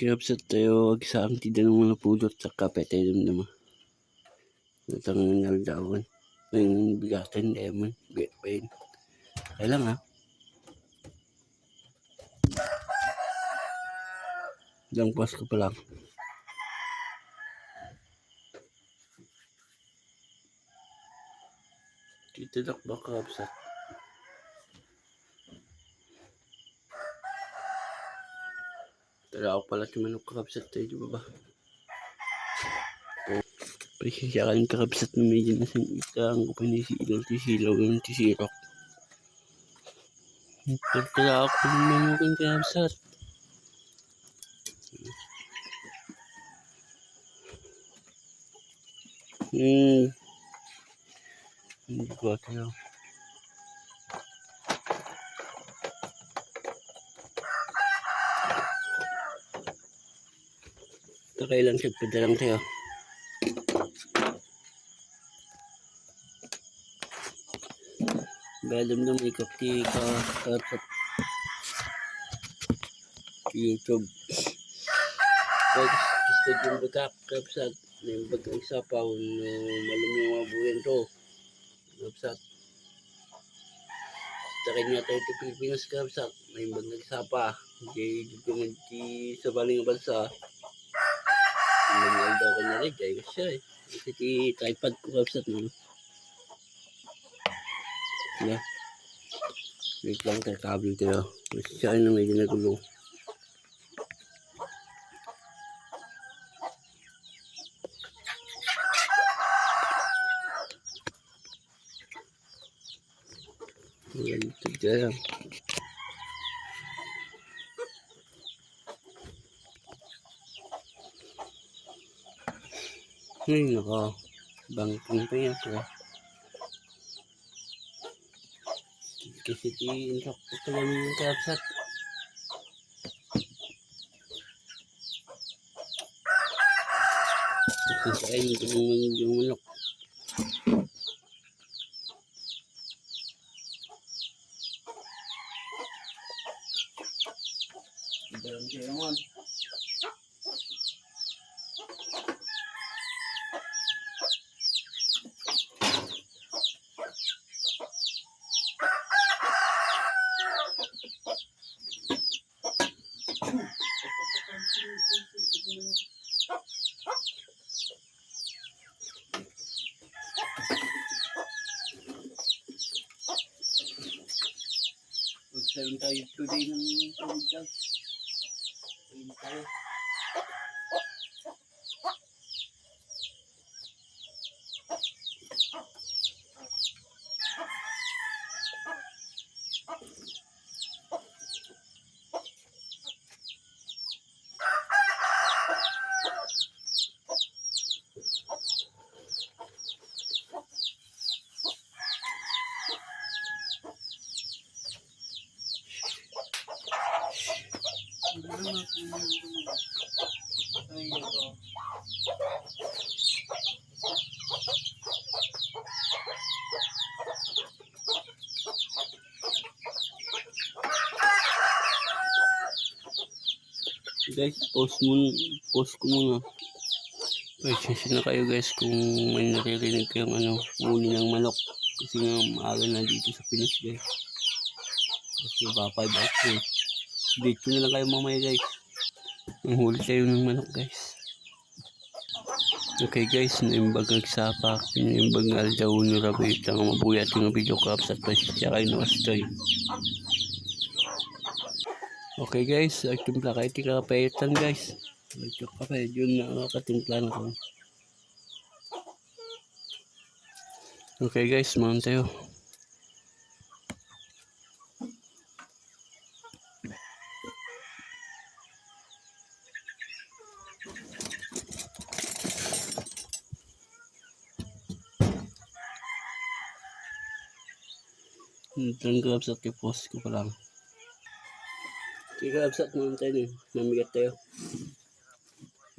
Kirapsat tayo agsaang tidak ng mga pulot sa kape tayo naman. Natang naldawan. Ang bigatan lemon. Get pain. Kaya lang ha. Langpas ko pa lang. Titidak ba kirapsat? Tala ako pala tumanong kirapsat tayo di ba ba? Pasisya ka ng kirapsat na medyo nasang itang ko pa nisilaw yung tisirok. Tala ako naman kirapsat. Hindi ko tayo. Kailan siya padalang tayo. Balam ng ikot di ka sa YouTube. Pag gusto yung bagak kapsat na yung bagang sapaw no malum yung mga buyan to kapsat. Takin nga tayo sa Pilipinas kapsat na yung bagang sapa. Di sa baling bansa. Nangyay daw ka na rin dahil siya eh. Kasi tripod ko kapsat no. Yeah. Wait lang tayo kabel tayo. Kasi siya na may ginagulong. Ganito dyan. Ay nako. Bangking pa yan po. Kasi intok ko pala yung kapsat. Kasi ay yung manok. Dalam siya naman. Magsayin tayo today ng tawag dyan. Sayin tayo. Guys, post ko muna. Pasensya na kayo guys kung may naririnig kayong muli ng manok. Kasi nga maaga na dito sa Pinas guys. Kasi ba 5 hours yun. Dito na lang kayo mamaya guys. Ang huli tayo ng manok guys. Okay guys, naimbag nagsapak. Naimbag nga aldaw nurabit. Ang mabuyat yung video caps at pasensya kayo na kastoy. Okay guys, nagtimpla kayo tikakapaitan guys. Nagtimpla yun na nakatimpla na ko. Okay guys, maun tayo. Tanggap sa tipos ko pa lang. Kikabsat naman tayo eh. Namigat tayo.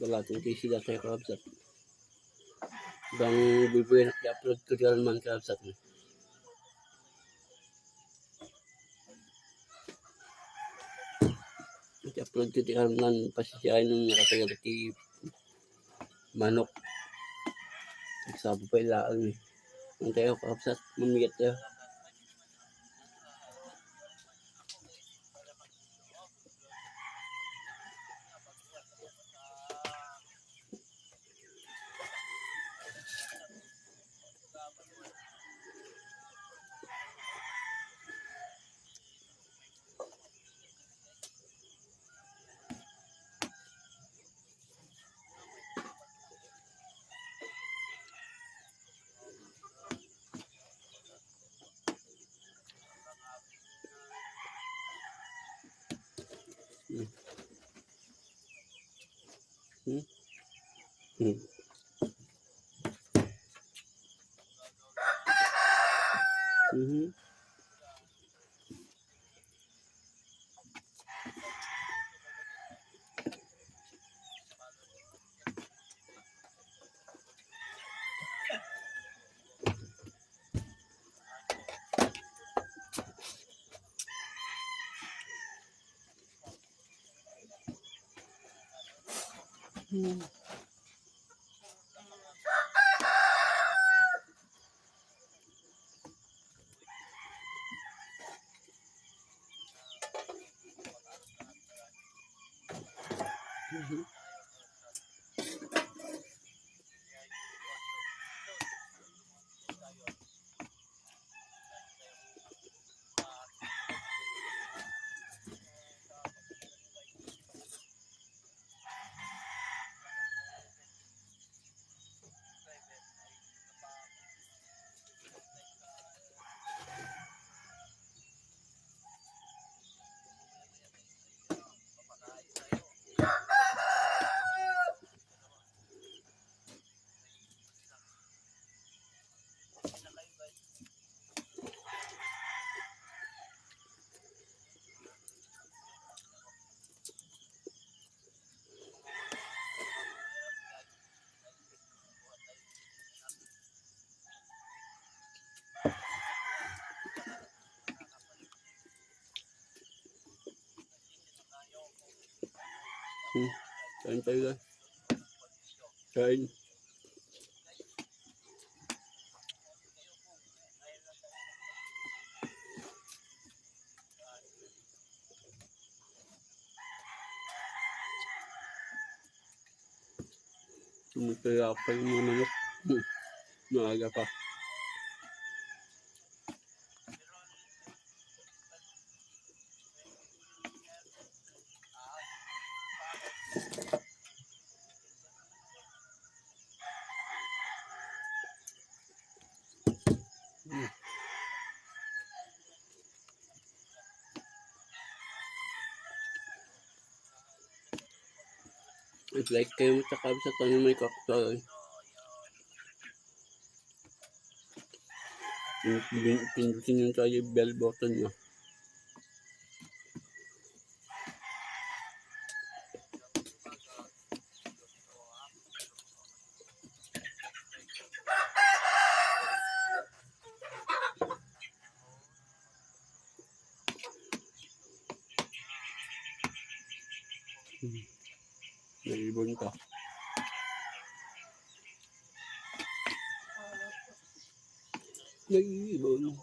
Balatin kayo sila tayo kabsat. Bang bibuyan at i-upload ko dyan man kabsat mo. I-upload ko ti kanan pasisyahin nung nakatagala ti manok. Nagsabi pa ilaan eh. Ang tayo kapsat, mamigat tayo. Hmm. Hmm. Mhm. Hmm. Mhm. Hmm. Kain tayo guys. Kain. Tumutaya pa yung mga manok. Hmm. Maaga pa. Hmm. Like kayo matsakab sa tanong may kakta. Pindutin yung tayo bell button nyo. Hmm. Naibon ka. Naibon.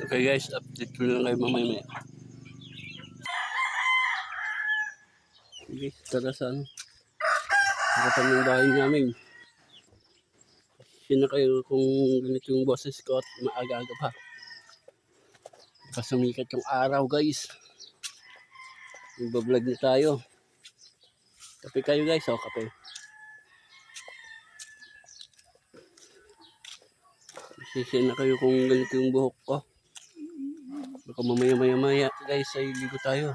Okay guys, update ko lang kayo mamaya. Okay, tara sa ano. Harapan ng bahay namin. Yun na kayo kung ganito yung boses ko at maaga-aga pa. Pasumikat yung araw guys. Magbablog na tayo. Kape kayo guys, o kape. Sisya na kayo kung ganito yung buhok ko. Baka mamaya guys ay ligo tayo.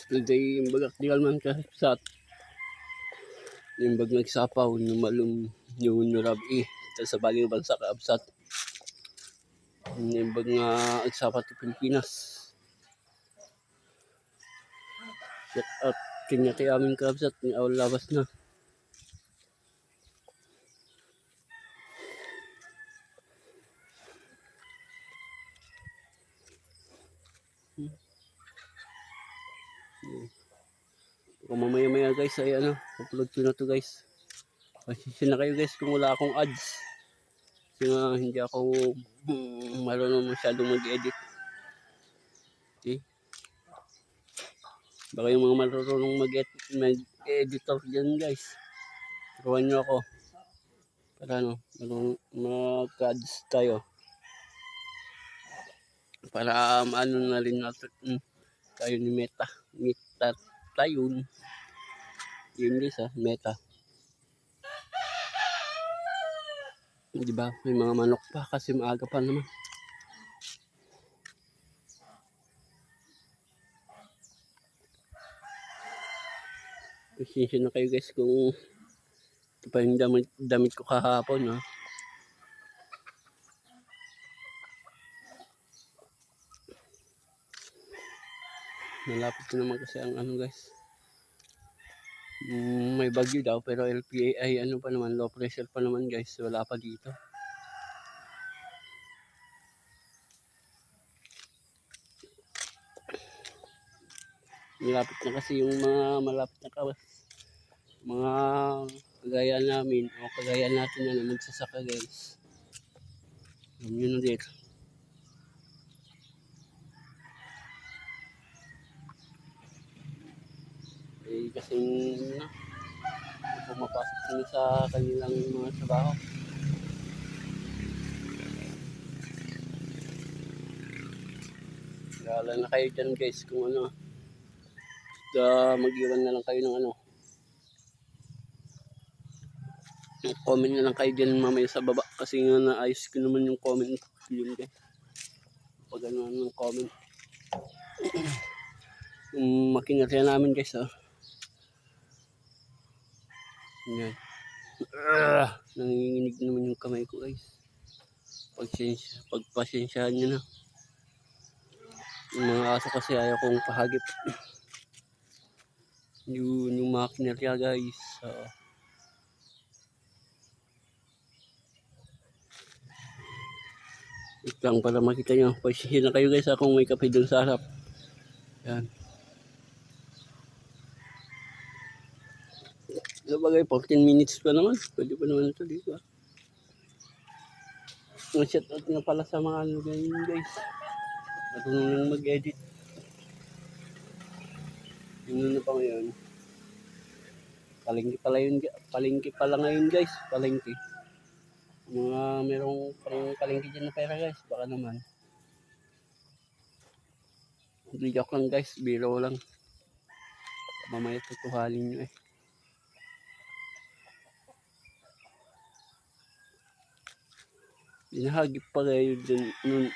Today yung bagak di kalman kasat. Yung bag nagsapaw, yung malum, yung nurabi. Sa baling bansa kaabsat. Yung bag nga nagsapat sa Pilipinas. Shout out kanya kay aming kaabsat, yung awal labas na. Kung mamaya guys ay ano, upload ko na to guys. Pasensya na kayo guys kung wala akong ads. Kasi nga hindi ako marunong masyadong mag-edit. Okay? Baka yung mga marunong mag-editor dyan guys. Turuan nyo ako. Para ano, mag-ads tayo. Para ano na rin natin tayo ni Meta. Meta tayo. Yun guys Meta. Diba? May mga manok pa kasi maaga pa naman. Pasensya na kayo guys kung ito pa yung damit ko kahapon Malapit ko naman kasi ang ano guys. May bagyo daw pero LPA ay ano pa naman, low pressure pa naman guys. Wala pa dito. Malapit na kasi yung mga malapit na mga kagaya namin o kagaya natin na magsasaka guys. Alam nyo na dito. Eh kasi pumapasok kami sa kanilang mga trabaho. Wala na kayo dyan guys kung ano. Mag-iwan na lang kayo ng ano. Comment na lang kayo dyan mamaya sa baba. Kasi nga naayos ko naman yung comment yun guys. Pag ano ng comment. Yung makinarya namin guys Yan. Nanginginig naman yung kamay ko guys. Pagpasensyahan nyo na. Yung mga aso kasi ayaw kong pahagip. Yung makinarya guys. Ito lang para makita nyo. Pasensya na kayo guys kung may kape dun sa harap. Yan. Sabagay, 14 minutes pa naman. Pwede pa naman ito dito Shout out nga pala sa mga ano ganyan guys. Marunong mag-edit. Yun na pa ngayon. Palengke pala ngayon guys. Palengke. Mga merong pang palengke dyan na pera guys. Baka naman. Hindi joke lang guys. Biro lang. Mamaya tutuhalin nyo Inahagip pa kayo dun nun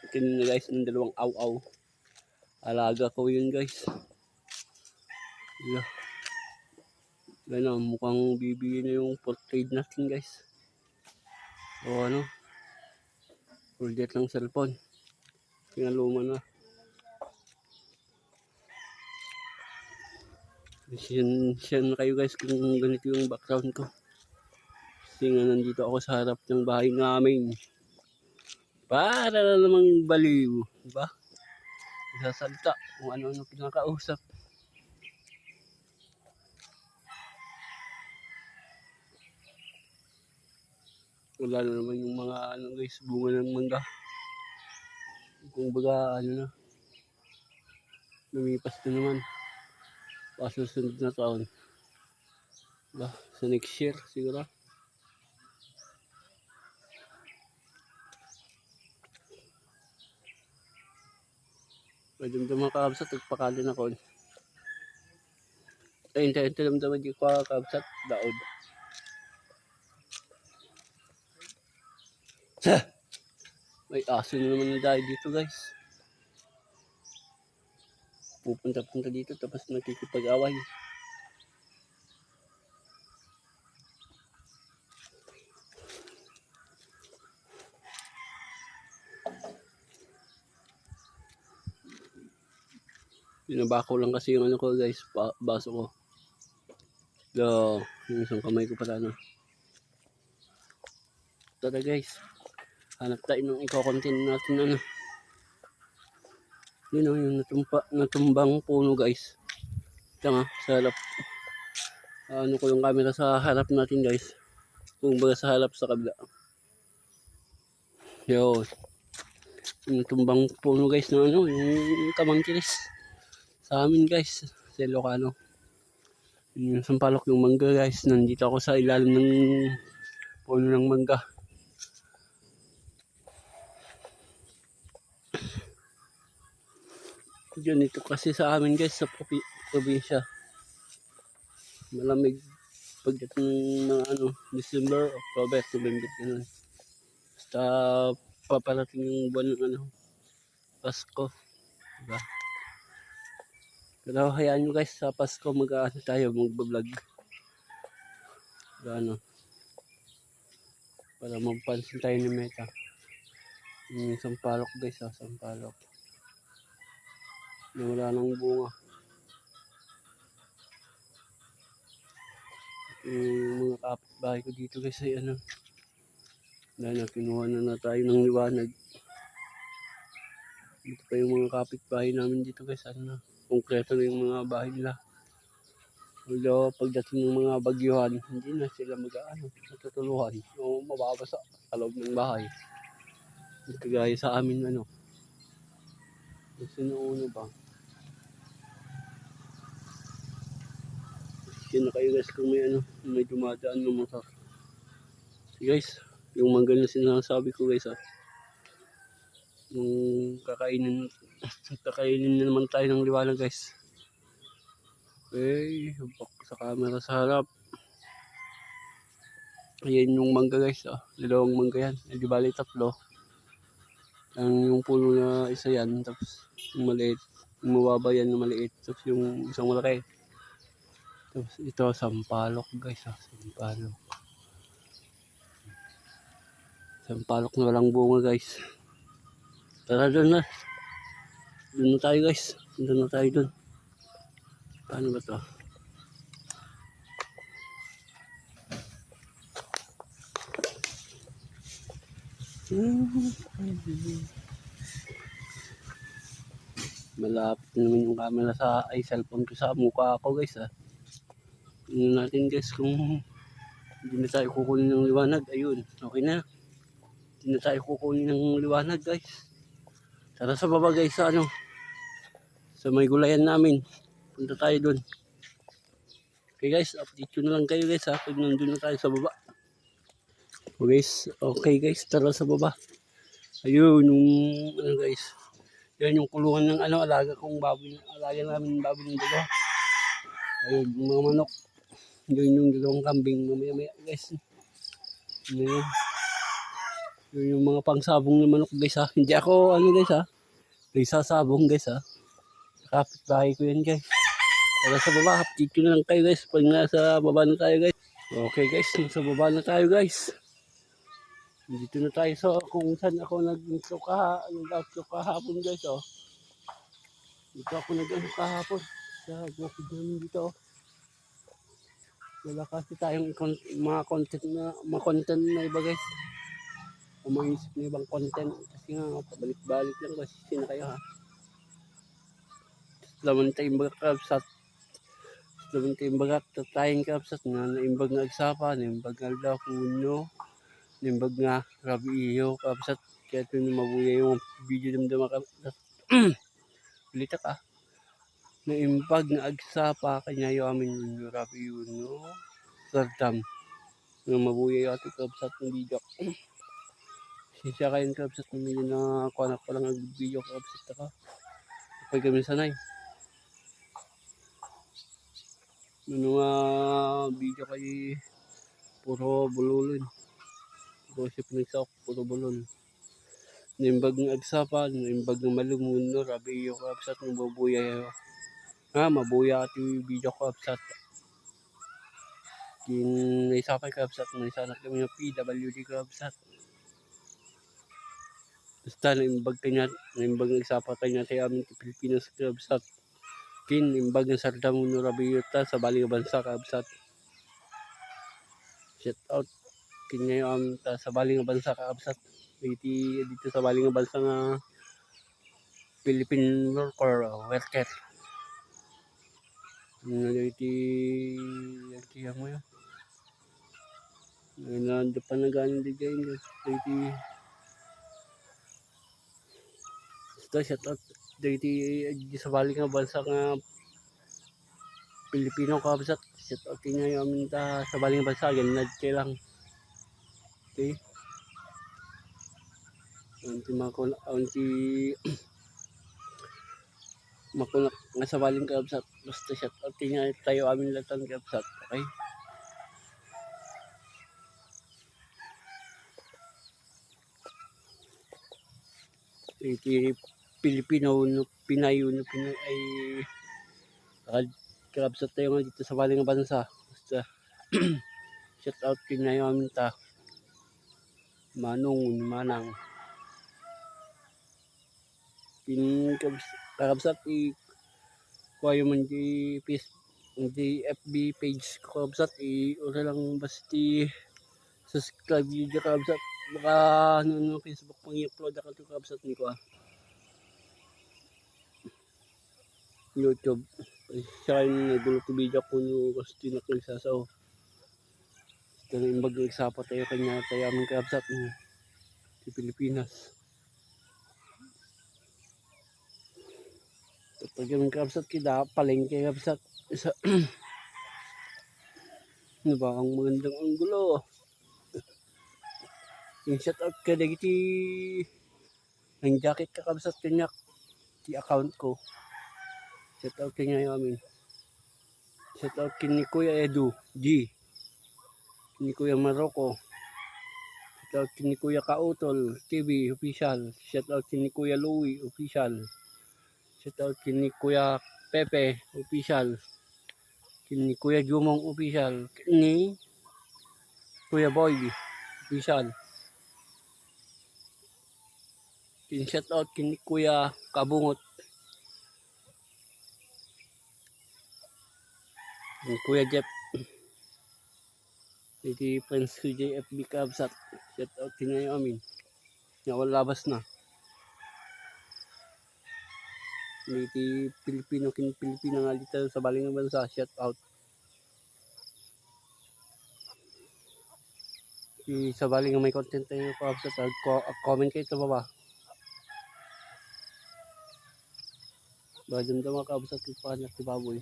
kanina guys ng dalawang aw-aw. Alaga ko yun guys. Yeah. Ganun, mukhang bibigyan na yung portrait natin guys. O ano, full jet lang cellphone. Pinaluma na. Siya na kayo guys kung ganito yung background ko. Kasi nga nandito ako sa harap ng bahay namin. Para na namang baliw. Diba? nagsasalita kung ano-ano pinakausap. Wala na naman yung mga ano guys, bunga ng mangga. Kung baga ano na, lumipas na naman. Pasusunod na taon. Ba, sa next year siguro. Pwede mo naman kakabsat, nagpakali na ko. Ay, hindi naman daw di ko kakabsat, daod. May aso na naman na dahil dito guys. Pupunta-punta dito tapos nakikipag-away. Binabako lang kasi yung ano ko guys, baso ko. Yung isang kamay ko pala na. Tara guys, hanap tayo ng iko-content natin ano. Yun o, yung natumbang puno guys. Ito nga, sa harap. Ano ko yung camera sa harap natin guys. Kung baga sa harap sa kabila. Yo, yung tumbang puno guys na ano, yung kamangkilis. Sa amin guys, sa Ilocano. Yung sampalok yung mangga guys. Nandito ako sa ilalim ng puno ng mangga. Yun, ito kasi sa amin guys sa probinsya. Malamig pagdating ng mga ano, December, October, November, ganun. Basta paparating yung buwan ng ano, Pasko. Diba? Pero hayaan nyo guys, sa Pasko mag-aano tayo, mag-vlog. Ano, para magpansin tayo ni Meta. Yung sampalok guys, sampalok. Na wala nang bunga. Yung mga kapitbahay ko dito guys ay ano, dahil na kinuha na tayo ng liwanag. Dito pa yung mga kapitbahay namin dito guys, ano, konkreto na yung mga bahay nila. Although pagdating ng mga bagyuhan, hindi na sila matutuluhan o mababasa sa loob ng bahay. Kagaya sa amin ano. Sinuuna ba? Yan na kayo guys kung may ano, may dumadaan ng motor. So guys, yung mangga na sinasabi ko guys yung kakainin na naman tayo ng liwanag guys. Okay, hubak sa camera sa harap. Ayan yung mangga guys, dalawang mangga yan. Di bali tatlo. Yung puno na isa yan, tapos yung maliit, yung mababa yan na maliit, tapos yung isang malaki. Tapos ito sampalok guys, sampalok. Sampalok na walang bunga guys. Tara doon na. Doon na tayo guys. Doon na tayo doon. Paano ba to? Malapit naman yung camera sa cellphone ko sa mukha ako guys Tingnan natin guys kung hindi na tayo kukunin ng liwanag. Ayun, okay na. Hindi na tayo kukunin ng liwanag guys. Tara sa baba guys sa may gulayan namin. Punta tayo doon. Okay guys, update ko na lang kayo guys pag nandun na tayo sa baba. Okay guys, tara sa baba. Ayun, yung guys. Yan yung kulungan ng alaga kong baboy. Alaga namin baboy ng dalawa. Ayun, yung mga manok. Yun yung dalawang kambing mamaya guys. Yun yung mga pangsabong ng manok guys Hindi ako guys nagsasabong guys kapitbahay ko yan guys. Tara sa baba, update ko na lang kayo guys pag nasa baba na tayo guys. Okay guys, nasa baba na tayo guys. Dito na tayo sa kung saan ako nag-outlook kahapon guys Dito ako nag-outlook kahapon sa bukid namin dito Wala kasi tayong mga content na iba guys. Umaisip na ibang content kasi nga pabalik-balik lang kasi na kayo laman tayo imbaga kabsat. Laman tayo imbaga tatayin kabsat nga naimbag nga agsapa, naimbag nga lakuno, naimbag nga rabi iyo kabsat. Kaya ito na mabuya yung video damdama kabsat. Ulita ka. Naimbag nga agsapa kanya yung amin yung rabi iyo no. Sardam. Nga mabuya yung ating kabsat ng video. Siya kayo kabsat ng video na kuanak pa lang ang video kabsat ka. Kapag kami sanay. Ano nga video kay puro bululin. Puro siya pinagsawak, puro bulol. Nimbag ng agsapan, nimbag ng malumuno, rabi yung kapsat ng babuya. Mabuya ati video kapsat. Kin naisapay kapsat, naisanak kami ng PWD kapsat. Basta nimbag ng agsapa kanya tayo amin sa Pilipinas kapsat. Kin nimbag ng sardam ng rabi yung sa baling bansa kapsat. Shout out kanya yung sa baling bansa kapsat. Dito sa baling bansa nga Philippine worker. Iti mo yun. Nando pa na galing di dyan. Basta shout out dito sa baling bansa nga Pilipino kabsat. Shout out kanya yung sa baling bansa. Ganun lang. Okay. Makunak nga sa baling kabsat. Basta shout out kanya tayo amin latan kabsat. Okay. Iti Pilipino no Pinay ay kabsat tayo nga dito sa baling bansa. Basta shout out kanya yung amin ta. Manang. Kabsat kuha man di FB page ko kabsat ura lang basti subscribe video kabsat baka no Facebook pang i-upload ako to kabsat ni ko YouTube siya yung nagulo to video ko no gusto na nagsasaw ito na yung mag-exapa tayo kanya tayo aming kabsat sa Pilipinas. Pag yung kabsat kita palengke kabsat isa ano ba ang magandang anggulo yung shout out ka dagiti ang jacket ka kabsat kanya ti account ko shout out kanya yung amin shout out kini Kuya Edu G kini Kuya Maroko shout out kini Kuya Kautol TV official shout out kini Kuya Louie official shout out kini Kuya Pepe official kini Kuya Jumong official ni Kuya Boy official kini shout out kini Kuya Kabungot kini Kuya Jeff iti friends ko JFB kabsat shout out kini amin wala labas na iti Pilipino nga dito sa baling bansa shout out sa baling may content tayo kabsat comment kayo sa baba bagam daw kabsat ipanak si baboy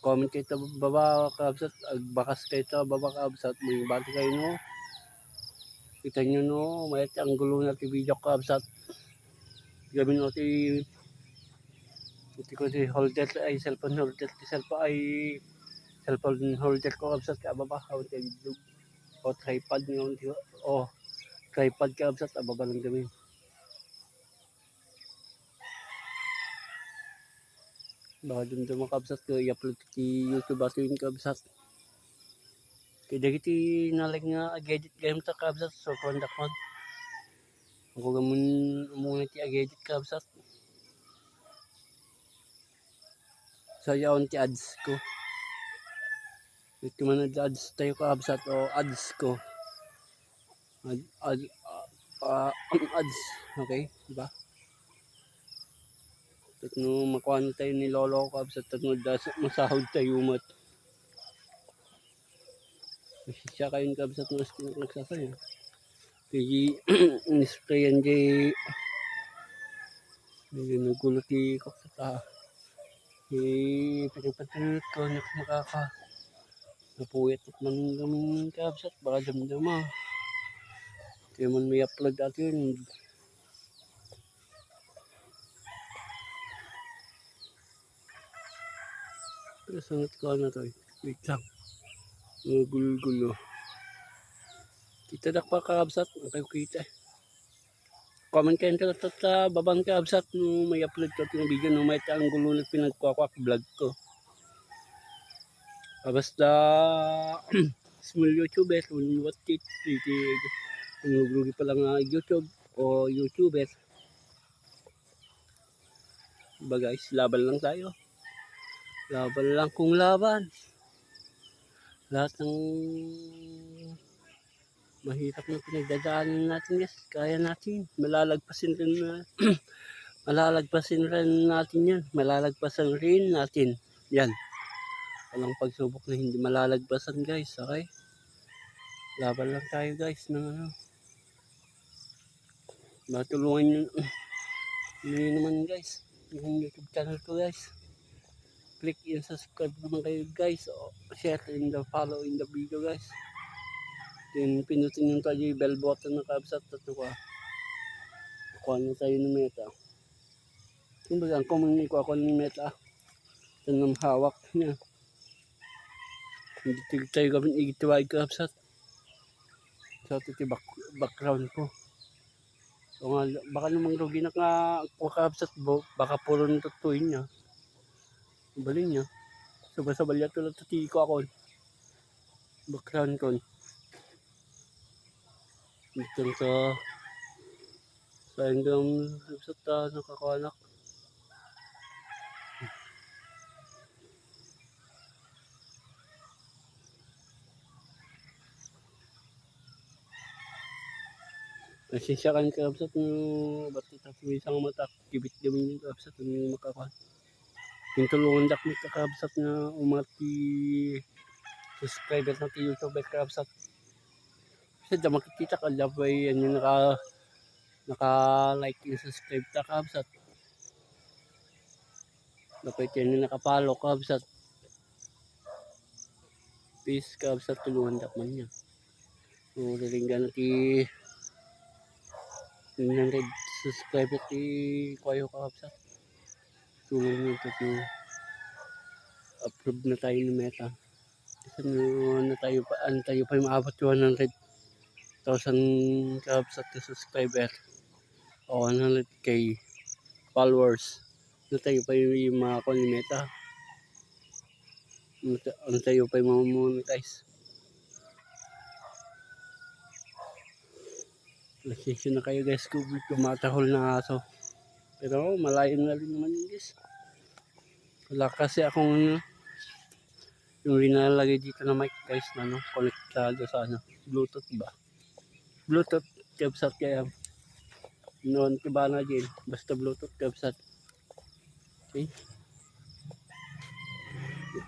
comment kayo sa baba kabsat agbakas kayo sa baba kabsat may bati kayo no kita nyo no mayat ang gulo na ti video kabsat gamin o ti ko ti holder ay cellphone holder ti cellphone holder ko kabsat ka baba o tripod nyo o tripod kabsat ababa lang gamin baka dun mga kabsat ko i-upload ti YouTube ato yung kabsat kaya dagiti nalag nga ag-edit game ta kabsat so kondak mo ako gamon umuna ti ag-edit kabsat so yaon ti ads ko ito man ads tayo kabsat o ads ko ang ads. Okay, diba? Tatno makuha na tayo ni Lolo Kabsat, tatno masahod tayo mat. Kasi siya kayong Kabsat na nagsasaya. Kaya nisprayan jay medyo nagulot ko sa ta. Pinagpatinit ko na makaka napuwit at man gaming Kabsat baka damdama. Kaya man may upload natin. Pero sangat ko na to. Wait lang. Gulo-gulo. Kita dak pa Kabsat. Kayo kita. Comment kayo sa babang Kabsat no may upload ko ng video no may ang gulo na pinagkukwak vlog ko. Basta small YouTuber what it grugi pa lang YouTube o YouTuber. Ba guys, laban lang tayo. Laban lang kung laban. Lahat ng mahirap na pinagdadaanan natin guys, kaya natin. Malalagpasin rin natin yan. Malalagpasan rin natin yan. Walang pagsubok na hindi malalagpasan guys, okay? Laban lang tayo guys ng ano. Matulungan nyo naman guys yung YouTube channel ko guys. Click and subscribe naman kayo guys. Share and follow in the video guys. Then pinutin nyo tayo yung bell button ng Kabsat at kuha na tayo ng meta. Yung ba ang common ni kuha ko ng meta. Ito ng hawak niya. Hindi tayo gawin igitiwa yung Kabsat. So ito yung background ko. So nga, baka namang rugi na Kabsat baka puro natutuin niya. Balin niya. Sabay-sabay niya tulad sa tiko ako. Background ko. Dito sa hanggang sa nakakanak. Kasi siya kan Kabsat no ba't itatuloy isang mata. Kibit gamin yung Kabsat yung makakuha. Yung tulungan dak ng Kabsat na umati subscriber natin YouTube at Kabsat. Kasi da makikita ka labay yan yung naka-like and subscribe ta Kabsat. Dapat yan yung nakapalo Kabsat. Peace Kabsat tulungan dak man niya. So rilinggan natin 900 subscriber ti Kwayo Kabsat. Tulungan nyo ito approve na tayo ng meta. Kasi tayo pa yung maabot 100,000 Kabsat na subscriber o 100k followers. Tayo pa yung mga meta. Tayo pa yung monetize. Lasensya na kayo guys kung tumatahol na aso. Pero malayo na rin naman yun guys. Wala kasi akong yung rinalagay dito na mic guys na konektado sa Bluetooth ba? Bluetooth Kabsat kaya noon kiba na din basta Bluetooth Kabsat. Okay.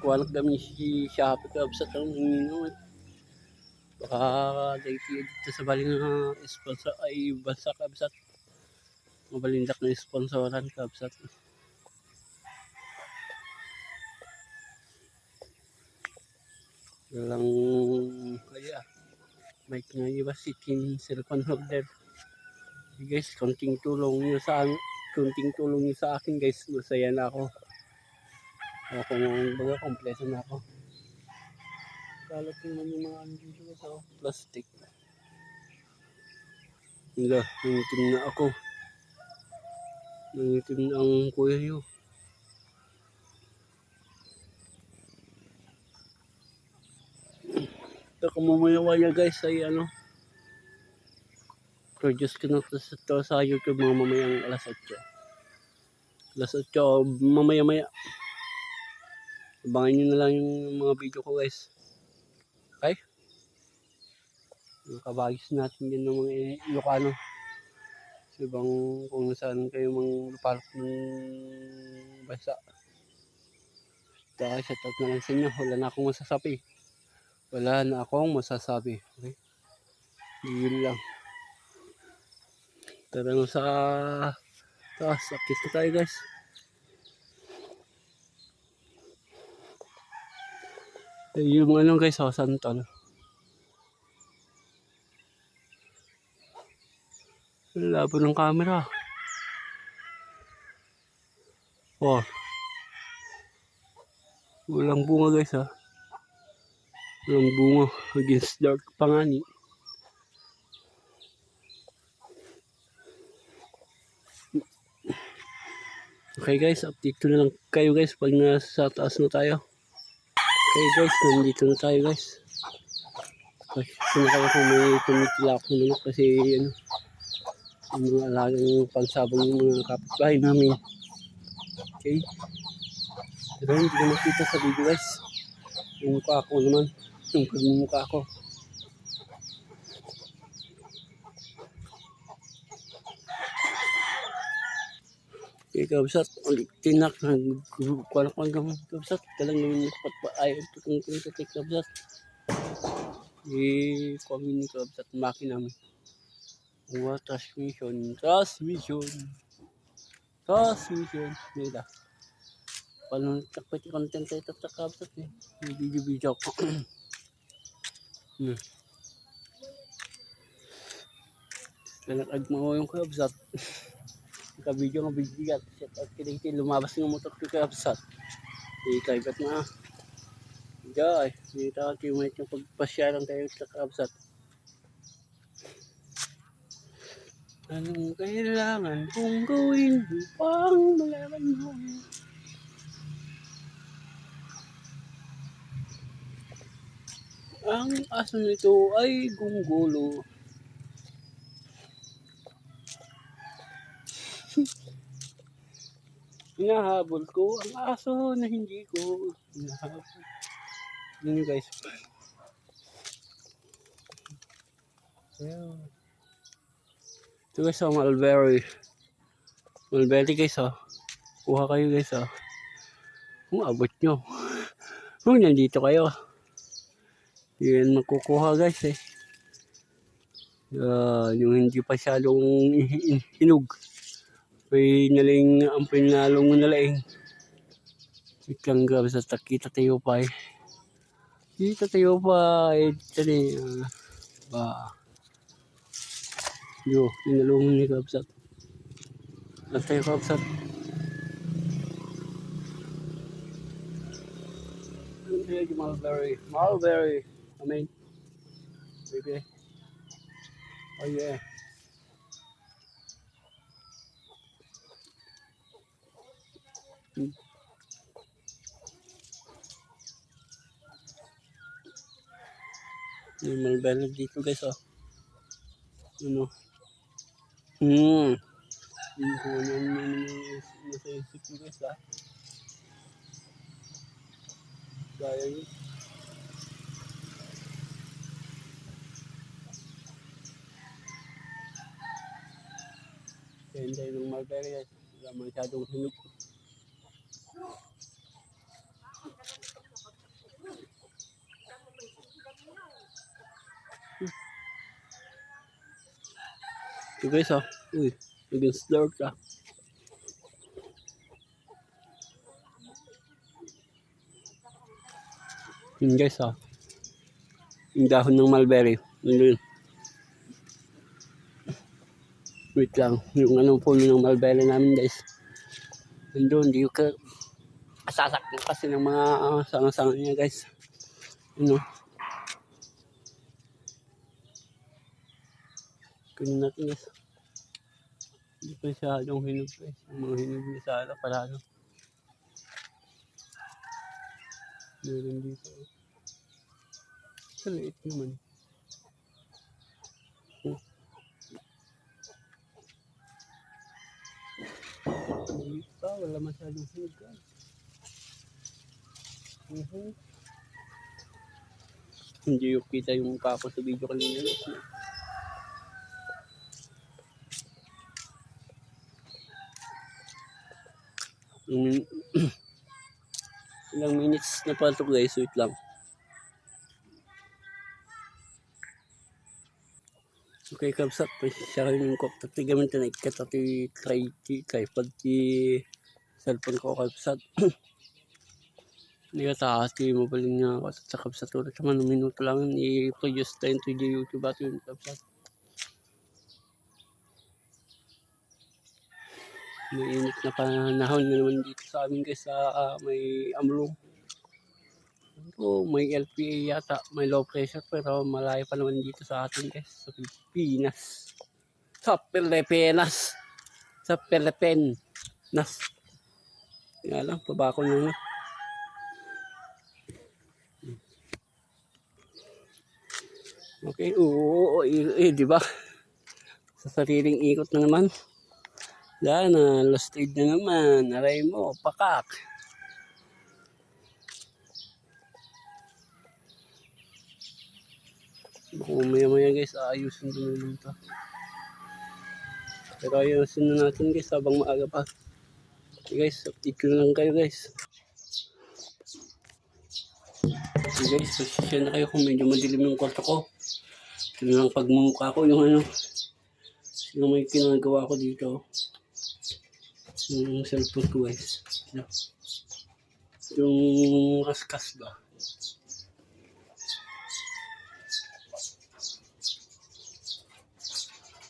Kuwalag kami si Shopee Kabsat ang ninunod. Baka dito sa baling sponsor ay bansa Kabsat. Mabalindak na sponsoran Kabsat. Walang kaya mic na iba sitin cellphone holder. Guys, konting tulong niyo sa akin guys, masaya na ako. Ako nang baga kompleto na ako. Kalat naman yung mga dito sa plastic. Wala, nangitim na ako. Nangitim na ang kuya nyo. Ito kumumaya guys ay produce ko na to sa YouTube mga mamayang alas 8. Alas 8 mamaya. Abangan nyo na lang yung mga video ko guys. Okay? Nakabagis natin din ng mga Ilocano. sa ibang kung saan kayo mang ng bansa. Kaya shoutout na lang sa inyo. Wala na akong masasabi. Wala na akong masasabi. Okay? Yun lang. Tara na sa taas. Akit na tayo guys. Yung ano guys, santol. Labo ng camera. Oh. Walang bunga guys ha. Walang bunga. Against dark pangani. Okay guys, update ko na lang kayo guys pag nasa taas na tayo. Okay guys, nandito na tayo guys. Kasi sinakala ko may tumitila ako manok kasi ano, yung mga alagang pansabong yung mga kapitbahay namin. Okay. Pero hindi ko makita sa video guys. Yung mukha ko naman. Yung pagmumukha ko. Okay, kabsat. Ulit tinak. Nagkukuha ko hanggang kabsat. Talang yung ayaw ito kung sa kabsat. Kami ni kabsat. Maki namin. Transmission. Nila. Paano takpat yung content tayo sa kabsat eh. Yung video ko. Nag-agmaw yung kabsat. Kabidyo ng bibigat. At kiling lumabas ng motor ko kabsat. Ikaibat na. Jay, dito ako teammate yung pagpasyalan tayo sa kabsat. Anong kailangan kong gawin upang malaman mo? Ang aso nito ay gunggulo. Hinahabol ko ang aso na hindi ko hinahabol. Yun guys. Ito guys ang mulberry. Mulberry guys oh. Kuha kayo guys oh. Kung abot nyo. Kung nandito kayo. Yan makukuha guys eh. Yung hindi pa syadong hinog. May naling ang pinalong nalaing. Ikang grabe sa kita tayo pa eh. Kita tayo pa eh. Tani. Yo, pinalong ni kabsat. At tayo kabsat. Mulberry. I mean. Okay. Oh yeah. Yung mulberry dito guys oh. Ano? Yung kung ano nasa isip ko guys ha. Gaya yun. Kaya hindi ng mulberry guys. Wala masyadong hinog. Ito guys oh. Uy, against dark ah. Yun guys oh. Yung dahon ng mulberry. Yun. Wait lang. Yung anong puno ng mulberry namin guys. Nandun, di ka sasakyan kasi ng mga sanga-sanga niya guys. Ano? Kunin natin guys. Hindi pa masyadong hinog guys. Yung mga hinog niya sana parado. Meron dito. Kaliit naman. Hindi pa, wala masyadong hinog guys. Hindi yung kita yung kako sa video kanina guys. Ilang, ilang minutes na pa ito guys, wait lang. Okay, kabsat, siya kayo yung kop. Tapi gamit na ikata ti tripod ti cellphone ko kabsat. Hindi ka taas, ti mabalin nga ako sa kabsat. Ito naman, minuto lang i-produce tayo to the YouTube at yung kabsat. May init na panahon na naman dito sa amin guys sa may amlong. May LPA yata, may low pressure pero malayo pa naman dito sa atin guys, sa Pilipinas. Sa Pilipinas. Sa Pilipinas. Nga lang, pabako na. Okay, oo, di ba? Sa sariling ikot na naman. Dahil na, lost aid na naman. Aray mo, pakak. Kung maya guys, ayusin ko naman ito. Pero ayusin na natin guys habang maaga pa. Okay guys, update ko na lang kayo guys. Okay guys, pasisya na kayo kung medyo madilim yung kwarto ko. Ito na lang pagmumukha ko yung ano. Yung may kinagawa ko dito. Yung cellphone ko guys. Yung raskas ba?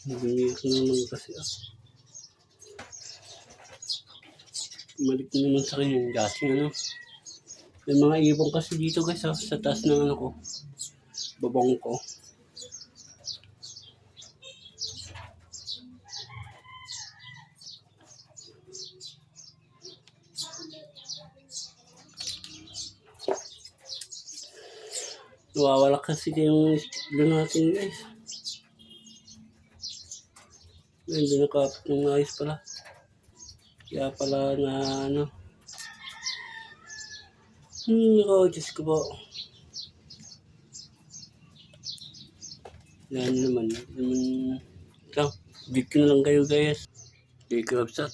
Nagamiyak na naman kasi Malik na naman sa kanya yung gasing ano. May mga ibong kasi dito guys sa taas ng ano ko. Babong ko. Nawawala kasi yung doon natin guys. Hindi nakapit ng ayos pala. Kaya pala na ano. Diyos ko po. Yan naman. Ito, big ko na lang kayo guys. Okay, kapsat.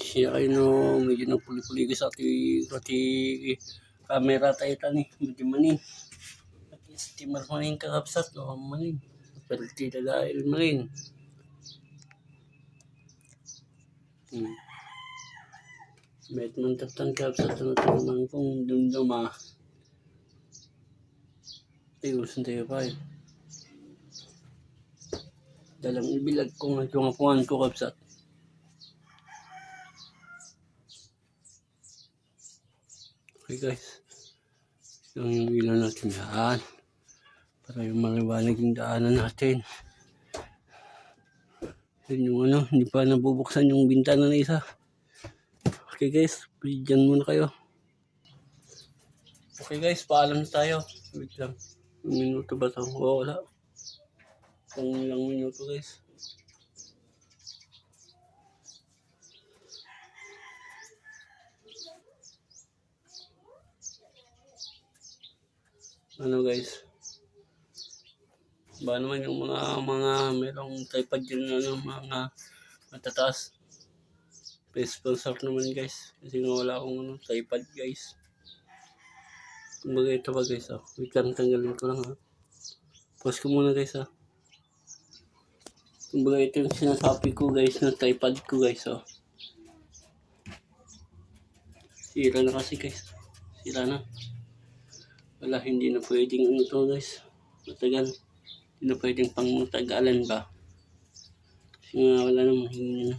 Siya kayo no, medyo nagpuli-puli sa ati camera tayo tani. Medyo manin. At steamer manin kakapsat. No, manin. Perti dahil manin. Met man tatang kapsat na naman kung dumduma. Ayusin tayo pa eh. Dalang ibilag ko nga yung apuan ko kapsat. Okay guys. Yung ilaw natin yan. Para yung maliwanag yung daanan natin. Yun yung ano, hindi pa nabubuksan yung bintana na isa. Okay guys, dyan muna kayo. Okay guys, paalam na tayo. Wait lang. Minuto ba ito? Oo, wala. Ilang minuto guys. Ano guys? Ba naman yung mga merong tripod yun ano, mga matataas. Pa-sponsor naman guys. Kasi nga wala akong ano, tripod guys. Kumbaga ito ba guys Wait lang, tanggalin ko lang Pause ko muna guys Kumbaga ito yung sinasabi ko guys na tripod ko guys Sira na kasi guys. Sira na. Wala, hindi na pwedeng ano to guys. Matagal. Hindi na pwedeng pang tagalan ba. Kasi nga wala namang hingin na.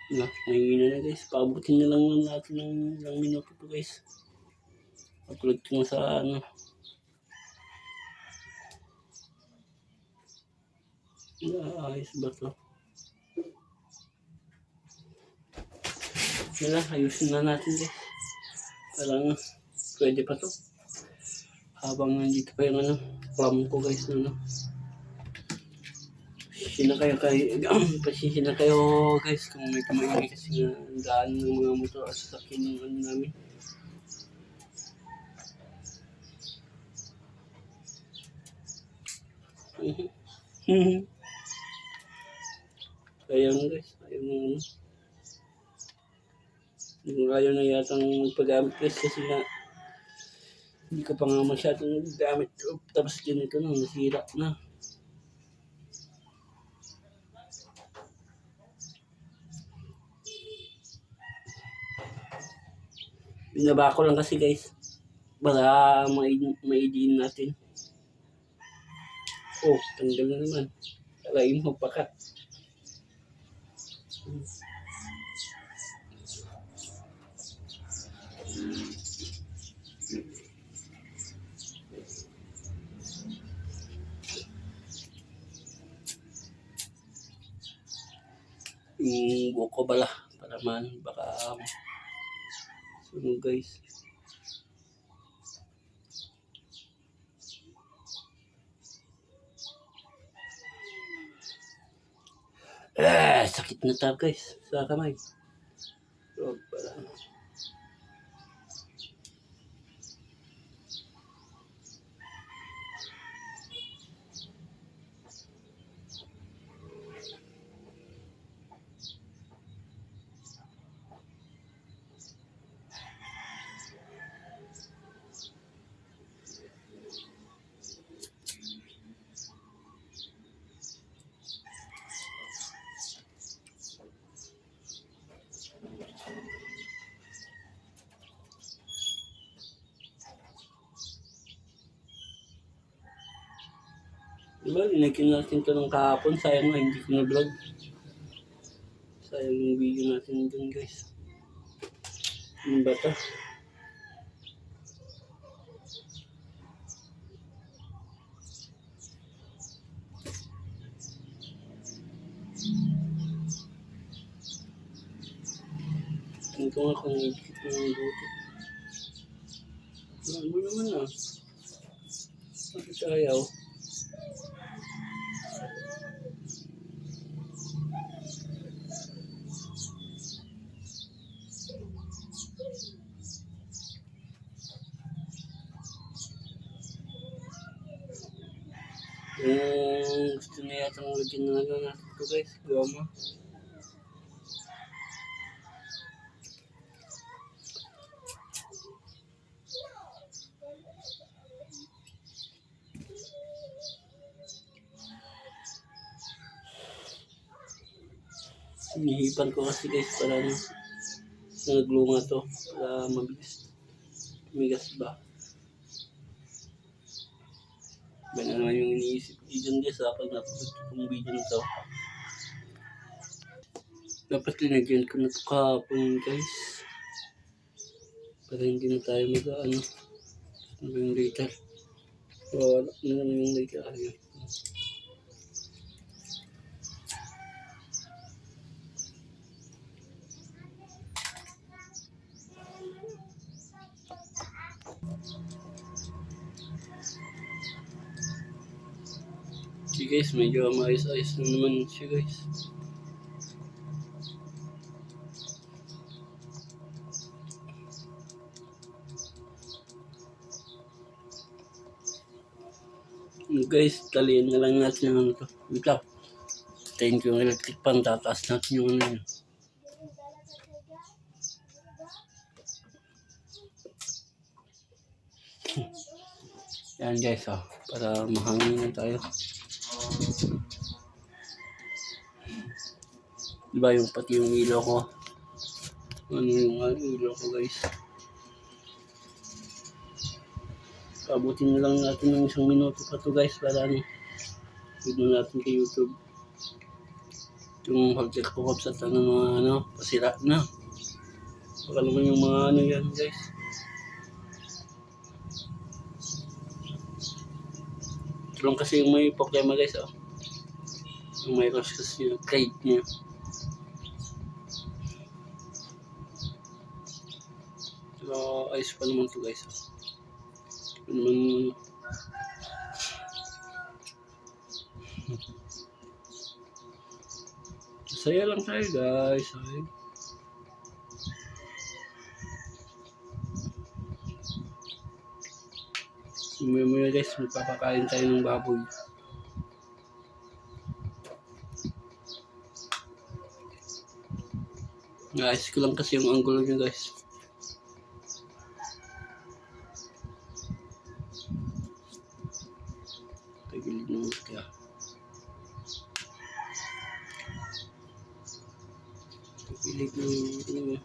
Mahina na guys. Paabutin na lang natin ng ilang minuto to guys. Upload ko sa ano. Ayos ba to? Yan ayusin na natin guys. Parang pwede pa to. Habang nandito pa yung ano, clam ko guys na pasensya na kayo guys kung may kumaingay kasi nga ang daan ng mga motor at sasakyan yung ano namin. Ayan guys, ayaw na yatang magpagamit guys kasi nga hindi ka pa nga masyadong gamit. Tapos ganito na, nasira na. Binaba ko lang kasi guys para maidiin natin. Oh, tanggal na naman. Alayin mo pa ka. Yung buko bala para man baka sunog guys. Sakit na tab guys sa kamay. So, para diba, linagyan natin ito ng kahapon. Sayang nga, hindi ko na-vlog. Sayang yung video natin dun guys. Yung bata. Tingnan ko nga kung nagkikit ng buto. Ano naman ah. Bakit ayaw? Gusto na yata ng lagyan na lang natin ito guys. Gama. Hinihipan ko kasi guys para naglunga to. Para mabilis. Tumigas ba? Ba na naman yung iniisip ko dyan guys pag napagod itong video na to. Dapat linagyan ko na ito kahapon guys. Para hindi na tayo mag-ano. Ano yung later? Wala na naman yung later. Ayun. Okay guys, medyo maayos-ayos na naman siya guys. Guys, talian na lang natin yung ano to. Wait lang. Thank you yung electric pan. Tataas natin yung ano yun. Yan guys, para mahangin na tayo. Diba yung pati yung ilaw ko? Ano yung ilaw ko guys? Pabutin na lang natin ng 1 minuto pa to guys para ano. Video natin kay YouTube. Yung hagkat ko sa tanong mga ano, pasira na. Baka naman yung mga ano yan guys. Ito lang kasi yung may problema guys yung may rust kasi yung crate niya. So ayos pa naman to guys. Naman saya lang tayo guys. Maya guys, magpapakain tayo ng baboy. Ayos ko lang kasi yung angulo nyo guys. Tagilid naman kaya. Tagilid naman.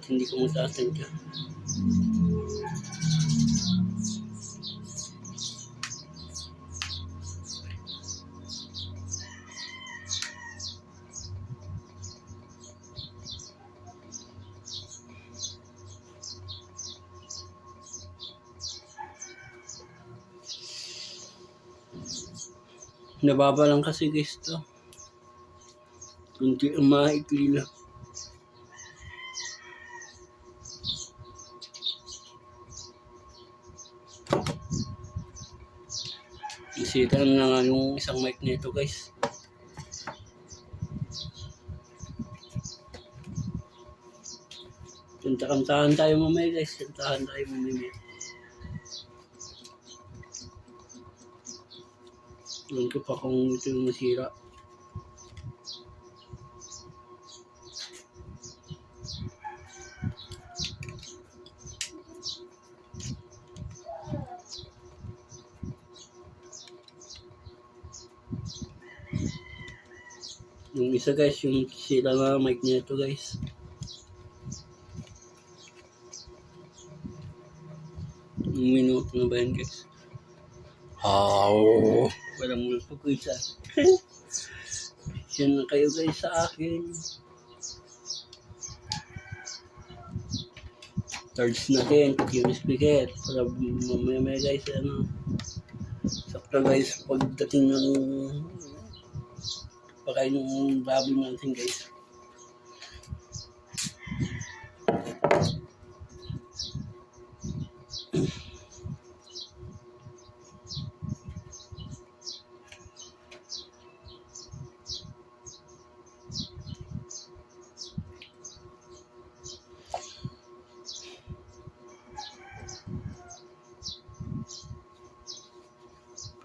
Hindi ko matatan ka. Nababa lang kasi guys to. Kunti ang maikli lang. Isitan na nga yung isang mic nito guys. Kanta-kantahan tayo mamaya guys. Kantahan tayo mamaya. Alam ko pa kung ito yung masira. Yung isa guys, yung sira na mic nito guys. Yung minuto na ba yan guys? Oh, walang multo ko isa. Yan na kayo guys sa akin. Charge natin, yung speaker. Para mamaya guys, ano. Sakto guys, pagdating ng pakain ng baboy natin guys.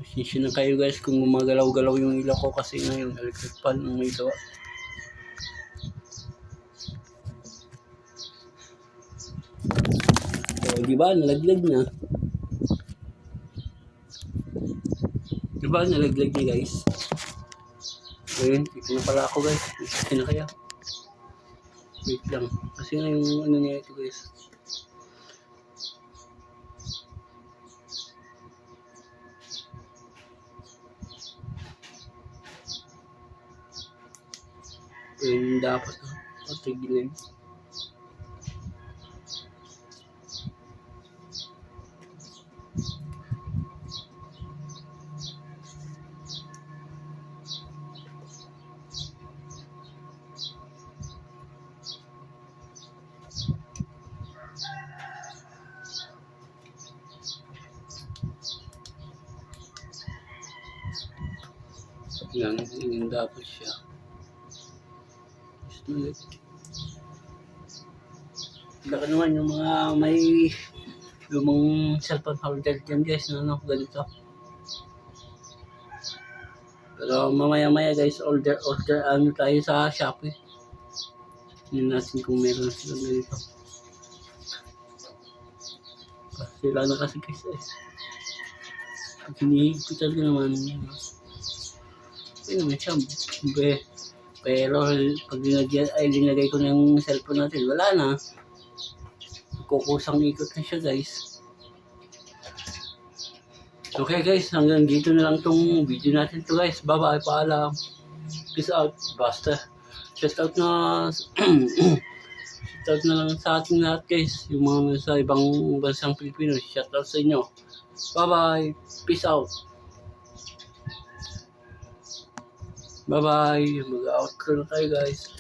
Pasensya na kayo guys kung gumagalaw-galaw yung ilaw ko kasi ngayon electric pan ang may gawa. So, diba? Nalaglag na. Diba? Nalaglag na guys. Ayun, ito na pala ako guys. Ito na kaya. Wait lang. Kasi nga yung ano niya ito guys. Ayun dapat patigilin. Yan, yun dapat siya. Baka naman yung mga may lumang cellphone holder dyan guys na ano, ganito. Pero mamaya guys, order ano tayo sa Shopee. Tingnan natin kung meron sila ganito. Sila na kasi guys eh. Pag hinihigitan ko naman, ayun siya, pero pag linagay ko ng cellphone natin, wala na. Kukusang ikot na siya guys. Okay guys, hanggang dito na lang tong video natin to guys. Bye bye, paalam. Peace out. Basta. Shout out na shout out na lang sa ating lahat guys. Yung mga sa ibang bansang Pilipino, shout out sa inyo. Bye bye. Peace out. Bye bye. Mag-outro na tayo guys.